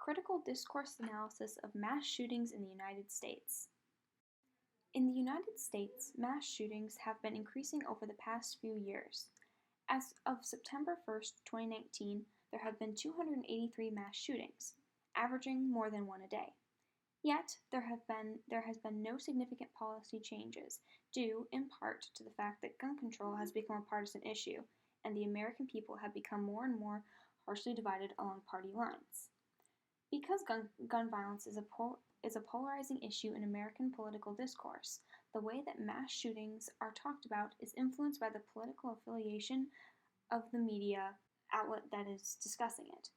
Critical discourse analysis of mass shootings in the United States. In the United States, mass shootings have been increasing over the past few years. As of September 1st, 2019, there have been 283 mass shootings, averaging more than one a day. Yet, there has been no significant policy changes, due in part to the fact that gun control has become a partisan issue, and the American people have become more and more harshly divided along party lines. Because gun violence is a polarizing issue in American political discourse, the way that mass shootings are talked about is influenced by the political affiliation of the media outlet that is discussing it.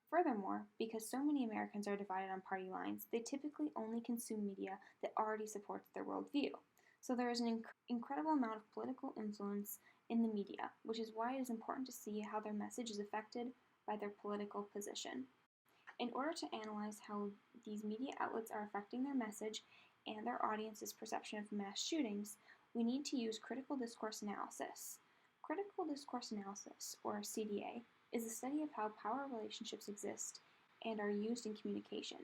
Furthermore, because so many Americans are divided on party lines, they typically only consume media that already supports their worldview. So there is an incredible amount of political influence in the media, which is why it is important to see how their message is affected by their political position. In order to analyze how these media outlets are affecting their message and their audience's perception of mass shootings, we need to use critical discourse analysis. Critical discourse analysis, or CDA, is the study of how power relationships exist and are used in communication.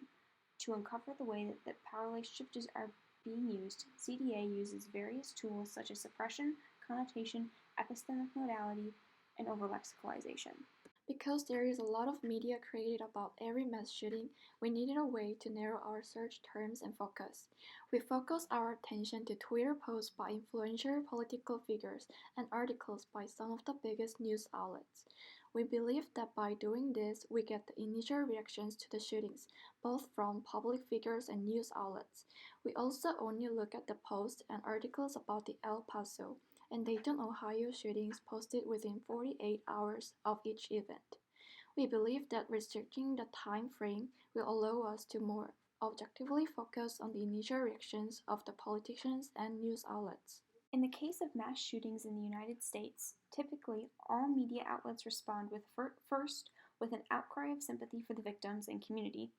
To uncover the way that power relationships are being used, CDA uses various tools such as suppression, connotation, epistemic modality, and over-lexicalization. Because there is a lot of media created about every mass shooting, we needed a way to narrow our search terms and focus. We focused our attention to Twitter posts by influential political figures and articles by some of the biggest news outlets. We believe that by doing this, we get the initial reactions to the shootings, both from public figures and news outlets. We also only look at the posts and articles about the El Paso and Dayton, Ohio shootings posted within 48 hours of each event. We believe that restricting the time frame will allow us to more objectively focus on the initial reactions of the politicians and news outlets. In the case of mass shootings in the United States, typically all media outlets respond with first with an outcry of sympathy for the victims and community,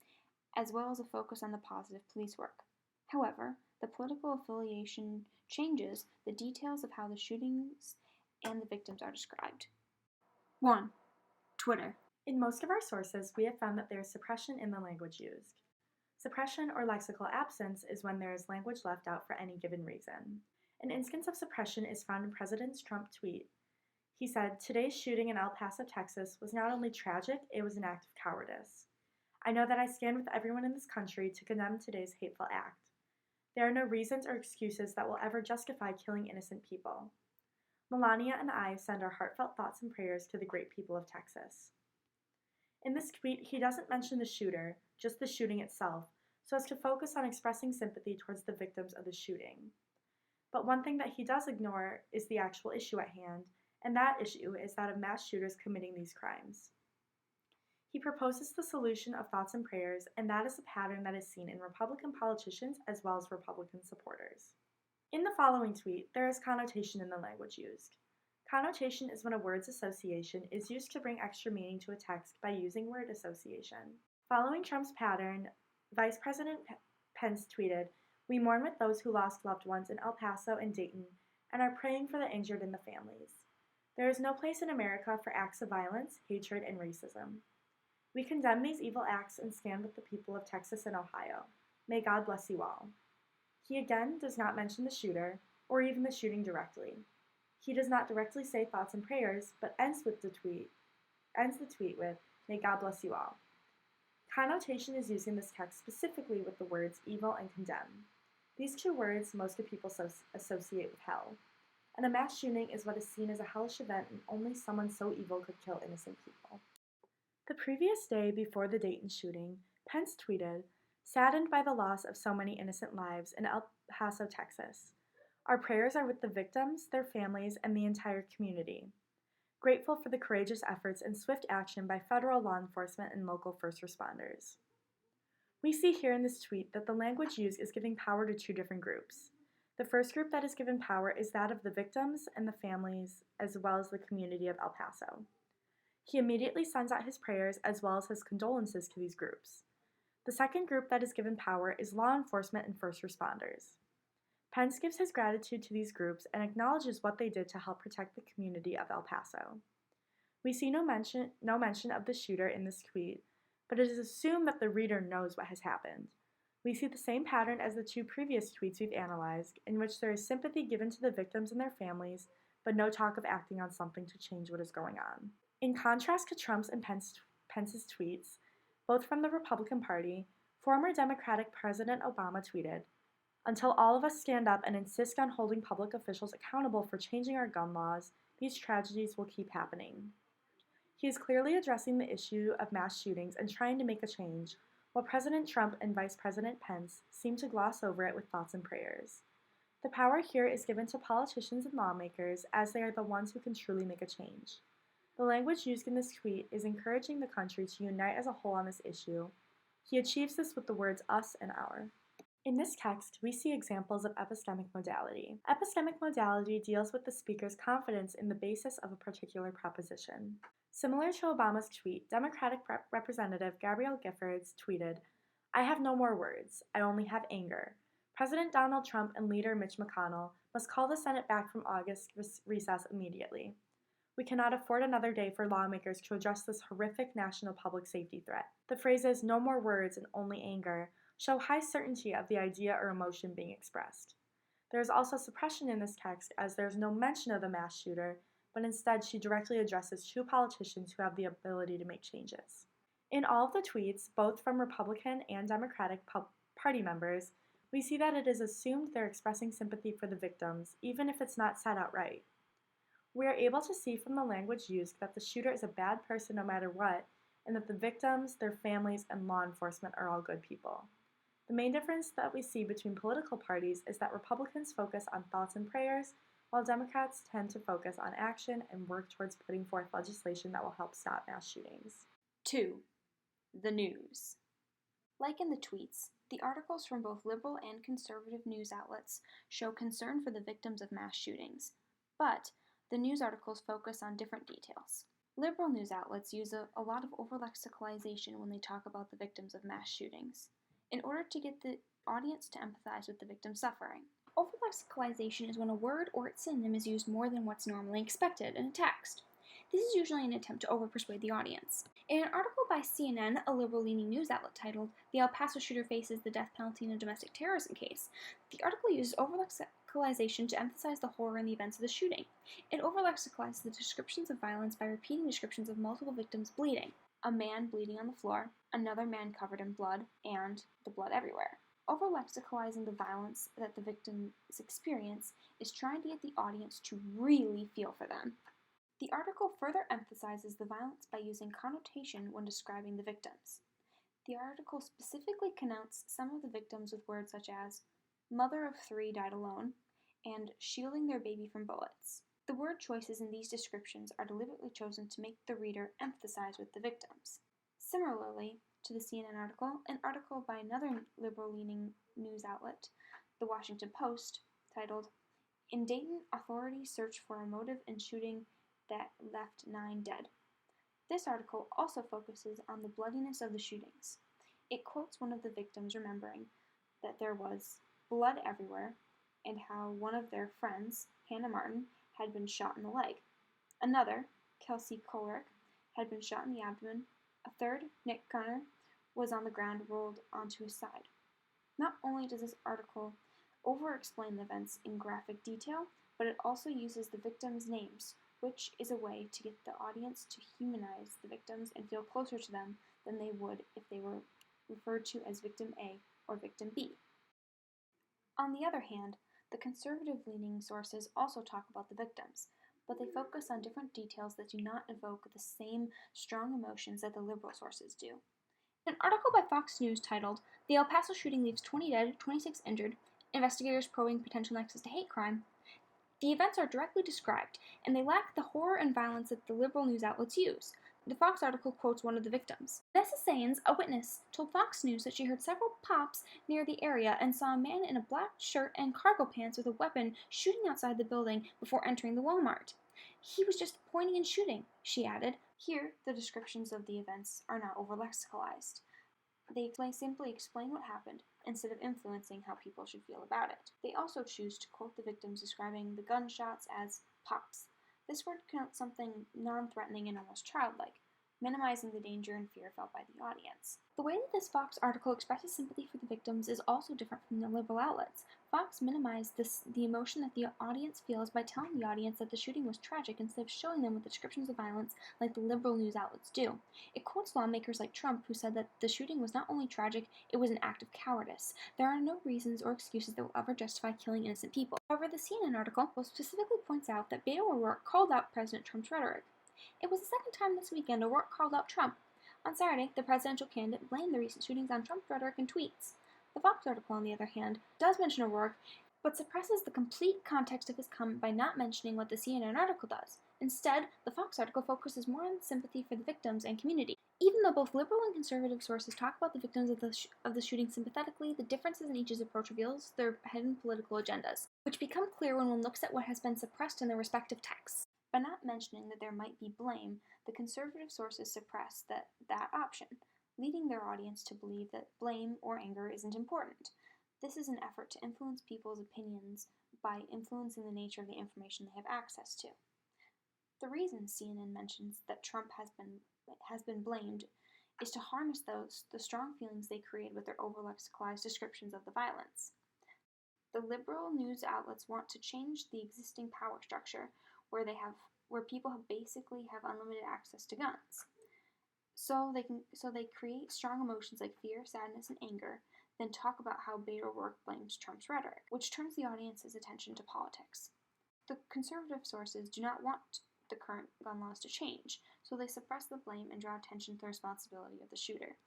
as well as a focus on the positive police work. However, the political affiliation changes the details of how the shootings and the victims are described. 1. Twitter. In most of our sources, we have found that there is suppression in the language used. Suppression or lexical absence is when there is language left out for any given reason. An instance of suppression is found in President Trump's tweet. He said, "Today's shooting in El Paso, Texas was not only tragic, it was an act of cowardice. I know that I stand with everyone in this country to condemn today's hateful act. There are no reasons or excuses that will ever justify killing innocent people. Melania and I send our heartfelt thoughts and prayers to the great people of Texas." In this tweet, he doesn't mention the shooter, just the shooting itself, so as to focus on expressing sympathy towards the victims of the shooting. But one thing that he does ignore is the actual issue at hand, and that issue is that of mass shooters committing these crimes. He proposes the solution of thoughts and prayers, and that is a pattern that is seen in Republican politicians as well as Republican supporters. In the following tweet, there is connotation in the language used. Connotation is when a word's association is used to bring extra meaning to a text by using word association. Following Trump's pattern, Vice President Pence tweeted, "We mourn with those who lost loved ones in El Paso and Dayton and are praying for the injured and the families. There is no place in America for acts of violence, hatred, and racism. We condemn these evil acts and stand with the people of Texas and Ohio. May God bless you all." He again does not mention the shooter or even the shooting directly. He does not directly say thoughts and prayers, but ends the tweet with, "May God bless you all." Connotation is used in this text specifically with the words evil and condemn. These two words most of people associate with hell. And a mass shooting is what is seen as a hellish event and only someone so evil could kill innocent people. The previous day before the Dayton shooting, Pence tweeted, "Saddened by the loss of so many innocent lives in El Paso, Texas. Our prayers are with the victims, their families, and the entire community. Grateful for the courageous efforts and swift action by federal law enforcement and local first responders." We see here in this tweet that the language used is giving power to two different groups. The first group that is given power is that of the victims and the families, as well as the community of El Paso. He immediately sends out his prayers as well as his condolences to these groups. The second group that is given power is law enforcement and first responders. Pence gives his gratitude to these groups and acknowledges what they did to help protect the community of El Paso. We see no mention of the shooter in this tweet, but it is assumed that the reader knows what has happened. We see the same pattern as the 2 previous tweets we've analyzed, in which there is sympathy given to the victims and their families, but no talk of acting on something to change what is going on. In contrast to Trump's and Pence's tweets, both from the Republican Party, former Democratic President Obama tweeted, "Until all of us stand up and insist on holding public officials accountable for changing our gun laws, these tragedies will keep happening." He is clearly addressing the issue of mass shootings and trying to make a change, while President Trump and Vice President Pence seem to gloss over it with thoughts and prayers. The power here is given to politicians and lawmakers, as they are the ones who can truly make a change. The language used in this tweet is encouraging the country to unite as a whole on this issue. He achieves this with the words us and our. In this text, we see examples of epistemic modality. Epistemic modality deals with the speaker's confidence in the basis of a particular proposition. Similar to Obama's tweet, Democratic Representative Gabrielle Giffords tweeted, "I have no more words. I only have anger. President Donald Trump and leader Mitch McConnell must call the Senate back from August recess immediately. We cannot afford another day for lawmakers to address this horrific national public safety threat." The phrases "no more words" and "only anger" show high certainty of the idea or emotion being expressed. There is also suppression in this text, as there is no mention of the mass shooter, but instead she directly addresses 2 politicians who have the ability to make changes. In all of the tweets, both from Republican and Democratic Party members, we see that it is assumed they're expressing sympathy for the victims, even if it's not said outright. We are able to see from the language used that the shooter is a bad person no matter what, and that the victims, their families, and law enforcement are all good people. The main difference that we see between political parties is that Republicans focus on thoughts and prayers, while Democrats tend to focus on action and work towards putting forth legislation that will help stop mass shootings. 2. The news. Like in the tweets, the articles from both liberal and conservative news outlets show concern for the victims of mass shootings, but the news articles focus on different details. Liberal news outlets use a lot of over-lexicalization when they talk about the victims of mass shootings, in order to get the audience to empathize with the victim's suffering. Over-lexicalization is when a word or its synonym is used more than what's normally expected in a text. This is usually an attempt to over-persuade the audience. In an article by CNN, a liberal-leaning news outlet titled, "The El Paso Shooter Faces the Death Penalty in a Domestic Terrorism Case," the article uses over-lexicalization to emphasize the horror in the events of the shooting. It over-lexicalizes the descriptions of violence by repeating descriptions of multiple victims bleeding. A man bleeding on the floor, another man covered in blood, and the blood everywhere. Over-lexicalizing the violence that the victims experience is trying to get the audience to really feel for them. The article further emphasizes the violence by using connotation when describing the victims. The article specifically connotes some of the victims with words such as "mother of 3 died alone" and "shielding their baby from bullets." The word choices in these descriptions are deliberately chosen to make the reader empathize with the victims. Similarly to the CNN article, an article by another liberal-leaning news outlet, The Washington Post, titled, "In Dayton, Authorities Search for a Motive in Shooting That Left 9 Dead." This article also focuses on the bloodiness of the shootings. It quotes one of the victims remembering that there was blood everywhere and how one of their friends, Hannah Martin, had been shot in the leg. Another, Kelsey Kolrick, had been shot in the abdomen. A third, Nick Gunner, was on the ground rolled onto his side. Not only does this article over-explain the events in graphic detail, but it also uses the victims' names, which is a way to get the audience to humanize the victims and feel closer to them than they would if they were referred to as Victim A or Victim B. On the other hand, the conservative-leaning sources also talk about the victims, but they focus on different details that do not evoke the same strong emotions that the liberal sources do. An article by Fox News titled, "The El Paso Shooting Leaves 20 Dead, 26 Injured, Investigators Probing Potential Nexus to Hate Crime," the events are directly described, and they lack the horror and violence that the liberal news outlets use. The Fox article quotes one of the victims. Vanessa Sains, a witness, told Fox News that she heard several pops near the area and saw a man in a black shirt and cargo pants with a weapon shooting outside the building before entering the Walmart. "He was just pointing and shooting," she added. Here, the descriptions of the events are not over-lexicalized. They simply explain what happened, instead of influencing how people should feel about it. They also choose to quote the victims describing the gunshots as pops. This word connotes something non-threatening and almost childlike. minimizing the danger and fear felt by the audience. The way that this Fox article expresses sympathy for the victims is also different from the liberal outlets. Fox minimized the emotion that the audience feels by telling the audience that the shooting was tragic instead of showing them with descriptions of violence like the liberal news outlets do. It quotes lawmakers like Trump who said that the shooting was not only tragic, it was an act of cowardice. There are no reasons or excuses that will ever justify killing innocent people. However, the CNN article specifically points out that Beto O'Rourke called out President Trump's rhetoric. It was the second time this weekend O'Rourke called out Trump. On Saturday, the presidential candidate blamed the recent shootings on Trump's rhetoric and tweets. The Fox article, on the other hand, does mention O'Rourke, but suppresses the complete context of his comment by not mentioning what the CNN article does. Instead, the Fox article focuses more on sympathy for the victims and community. Even though both liberal and conservative sources talk about the victims of the shooting sympathetically, the differences in each's approach reveals their hidden political agendas, which become clear when one looks at what has been suppressed in their respective texts. By not mentioning that there might be blame, the conservative sources suppress that option, leading their audience to believe that blame or anger isn't important. This is an effort to influence people's opinions by influencing the nature of the information they have access to. The reason CNN mentions that Trump has been blamed is to harness the strong feelings they create with their over-lexicalized descriptions of the violence. The liberal news outlets want to change the existing power structure where people basically have unlimited access to guns. So they create strong emotions like fear, sadness, and anger, then talk about how Beto O'Rourke blames Trump's rhetoric, which turns the audience's attention to politics. The conservative sources do not want the current gun laws to change, so they suppress the blame and draw attention to the responsibility of the shooter.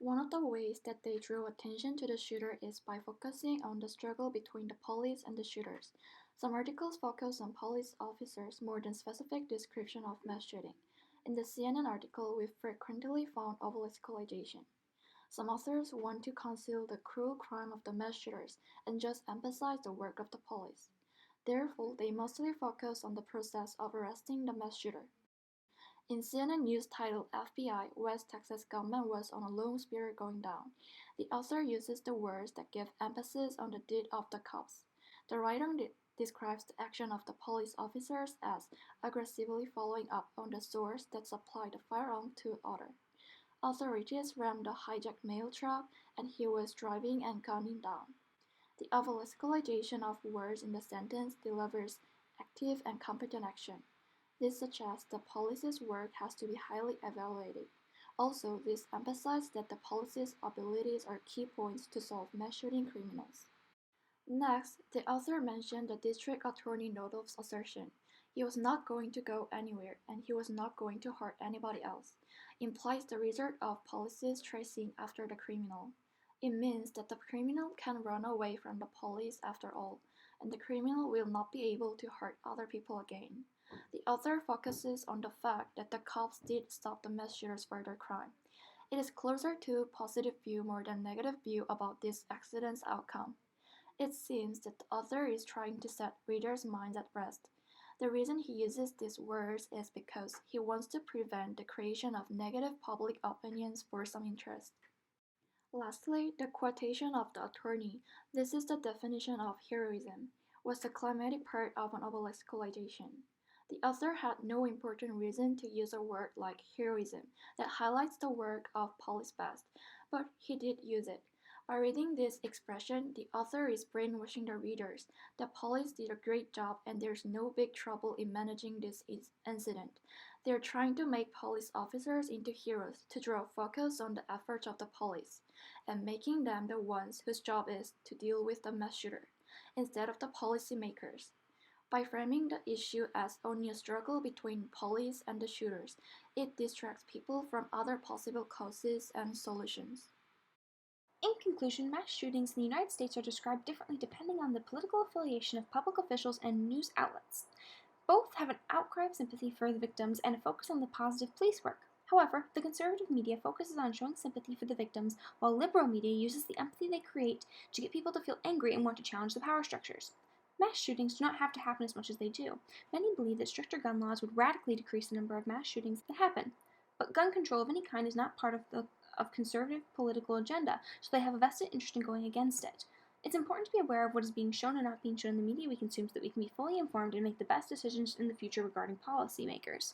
One of the ways that they drew attention to the shooter is by focusing on the struggle between the police and the shooters. Some articles focus on police officers more than specific description of mass shooting. In the CNN article, we frequently found over-lexicalization. Some authors want to conceal the cruel crime of the mass shooters and just emphasize the work of the police. Therefore, they mostly focus on the process of arresting the mass shooter. In CNN news titled FBI, West Texas gunman was on a lone spear going down, the author uses the words that give emphasis on the deed of the cops. The writer describes the action of the police officers as aggressively following up on the source that supplied the firearm to others. Authorities rammed the hijacked mail truck, and he was driving and gunning down. The over-lexicalization of words in the sentence delivers active and competent action. This suggests the police's work has to be highly evaluated. Also, this emphasizes that the police's abilities are key points to solve mass shooting criminals. Next, the author mentioned the district attorney Notov's assertion. He was not going to go anywhere, and he was not going to hurt anybody else. Implies the result of policies tracing after the criminal. It means that the criminal can run away from the police after all, and the criminal will not be able to hurt other people again. The author focuses on the fact that the cops did stop the mass shooter's further crime. It is closer to a positive view more than negative view about this accident's outcome. It seems that the author is trying to set readers' minds at rest. The reason he uses these words is because he wants to prevent the creation of negative public opinions for some interest. Lastly, the quotation of the attorney, "This is the definition of heroism," was the climatic part of an over-lexicalization. The author had no important reason to use a word like heroism that highlights the work of police best, but he did use it. By reading this expression, the author is brainwashing the readers. The police did a great job and there's no big trouble in managing this incident. They're trying to make police officers into heroes to draw focus on the efforts of the police, and making them the ones whose job is to deal with the mass shooter, instead of the policymakers. By framing the issue as only a struggle between police and the shooters, it distracts people from other possible causes and solutions. In conclusion, mass shootings in the United States are described differently depending on the political affiliation of public officials and news outlets. Both have an outcry of sympathy for the victims and a focus on the positive police work. However, the conservative media focuses on showing sympathy for the victims, while liberal media uses the empathy they create to get people to feel angry and want to challenge the power structures. Mass shootings do not have to happen as much as they do. Many believe that stricter gun laws would radically decrease the number of mass shootings that happen. But gun control of any kind is not part of conservative political agenda, so they have a vested interest in going against it. It's important to be aware of what is being shown and not being shown in the media we consume so that we can be fully informed and make the best decisions in the future regarding policymakers.